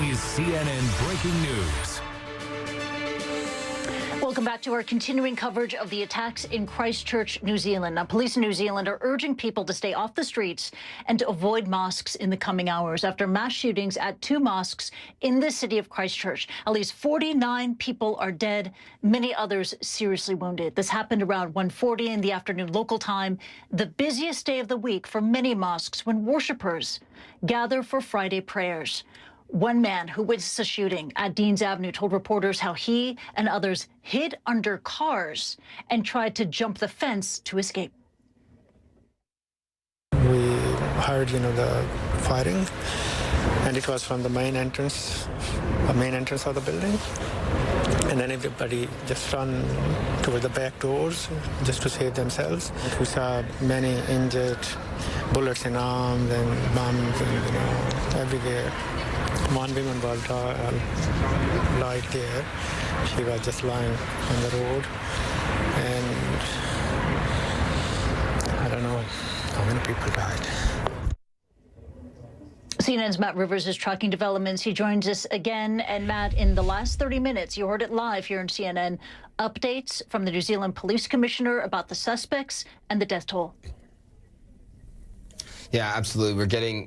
is CNN Breaking News. Welcome back to our continuing coverage of the attacks in Christchurch, New Zealand. Now, police in New Zealand are urging people to stay off the streets and to avoid mosques in the coming hours after mass shootings at 2 mosques in the city of Christchurch. At least 49 people are dead, many others seriously wounded. This happened around 1:40 in the afternoon local time, the busiest day of the week for many mosques when worshippers gather for Friday prayers. One man who witnessed a shooting at Deans Avenue told reporters how he and others hid under cars and tried to jump the fence to escape. We heard, the firing, and it was from the main entrance of the building. And then everybody just ran toward the back doors just to save themselves. We saw many injured, bullets in arms and bombs and, everywhere. One woman was lying there. She was just lying on the road. And I don't know how many people died. CNN's Matt Rivers is tracking developments. He joins us again. And Matt, in the last 30 minutes, you heard it live here in CNN, updates from the New Zealand Police Commissioner about the suspects and the death toll. Yeah, absolutely. We're getting,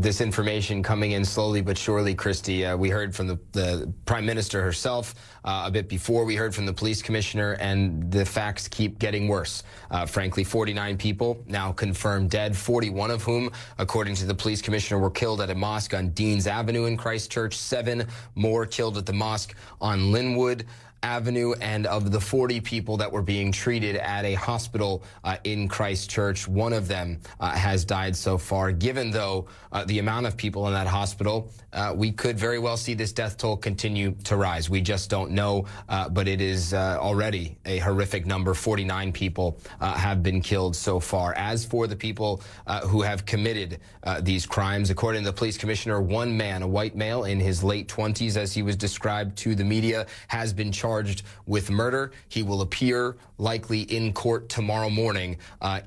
this information coming in slowly but surely, Christy. We heard from the Prime Minister herself a bit before. We heard from the police commissioner, and the facts keep getting worse. Frankly, 49 people now confirmed dead, 41 of whom, according to the police commissioner, were killed at a mosque on Deans Avenue in Christchurch. 7 more killed at the mosque on Linwood Avenue, and of the 40 people that were being treated at a hospital in Christchurch, one of them has died so far. Given, though, the amount of people in that hospital, we could very well see this death toll continue to rise. We just don't know, but it is already a horrific number. 49 people have been killed so far. As for the people who have committed these crimes, according to the police commissioner, one man, a white male in his late 20s, as he was described to the media, has been charged with murder. He will appear likely in court tomorrow morning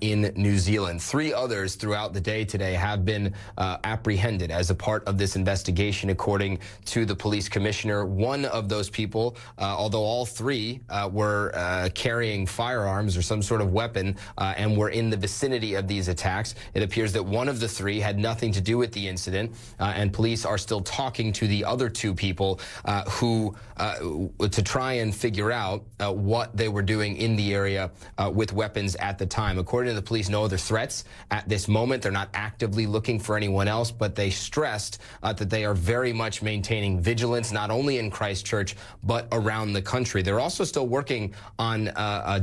in New Zealand. 3 others throughout the day today have been apprehended as a part of this investigation, according to the police commissioner. One of those people, although all 3 were carrying firearms or some sort of weapon and were in the vicinity of these attacks, it appears that one of the 3 had nothing to do with the incident, and police are still talking to the other 2 people who to try and figure out what they were doing in the area with weapons at the time. According to the police, no other threats at this moment. They're not actively looking for anyone else, but they stressed that they are very much maintaining vigilance, not only in Christchurch, but around the country. They're also still working on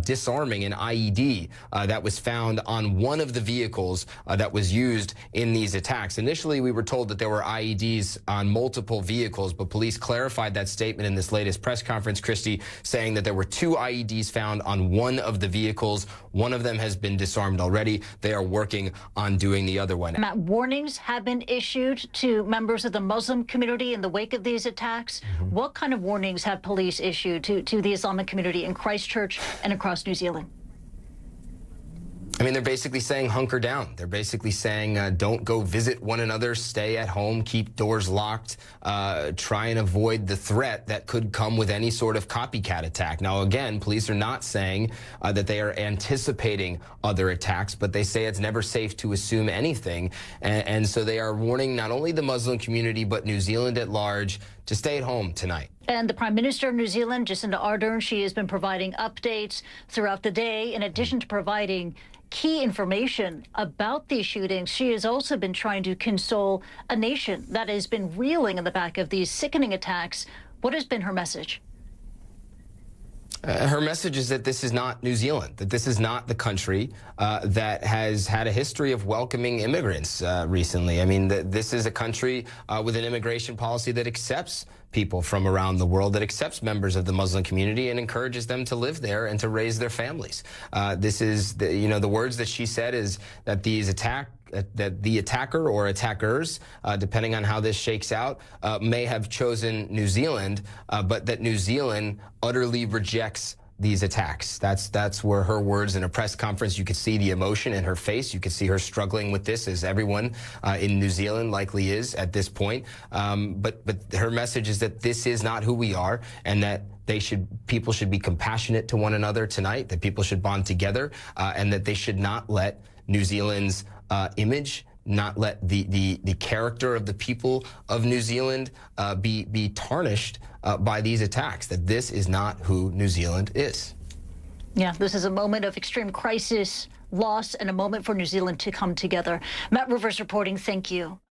disarming an IED that was found on one of the vehicles that was used in these attacks. Initially, we were told that there were IEDs on multiple vehicles, but police clarified that statement in this latest press conference, Christie, saying that there were 2 IEDs found on one of the vehicles. One of them has been disarmed already. They are working on doing the other one. Matt, warnings have been issued to members of the Muslim community in the wake of these attacks. What kind of warnings have police issued to the Islamic community in Christchurch and across New Zealand? I mean, they're basically saying hunker down. They're basically saying don't go visit one another, stay at home, keep doors locked, try and avoid the threat that could come with any sort of copycat attack. Now, again, police are not saying that they are anticipating other attacks, but they say it's never safe to assume anything. And so they are warning not only the Muslim community, but New Zealand at large to stay at home tonight. And the Prime Minister of New Zealand, Jacinda Ardern, she has been providing updates throughout the day. In addition to providing key information about these shootings, she has also been trying to console a nation that has been reeling in the back of these sickening attacks. What has been her message? Her message is that this is not New Zealand, that this is not the country that has had a history of welcoming immigrants recently. I mean, this is a country with an immigration policy that accepts people from around the world, that accepts members of the Muslim community and encourages them to live there and to raise their families. This is, the words that she said is that that the attacker or attackers, depending on how this shakes out, may have chosen New Zealand, but that New Zealand utterly rejects these attacks. That's where her words in a press conference, you could see the emotion in her face. You could see her struggling with this, as everyone in New Zealand likely is at this point. But her message is that this is not who we are, and that people should be compassionate to one another tonight, that people should bond together, and that they should not let New Zealand's image, not let the character of the people of New Zealand be tarnished by these attacks, that this is not who New Zealand is. Yeah, this is a moment of extreme crisis, loss, and a moment for New Zealand to come together. Matt Rivers reporting. Thank you.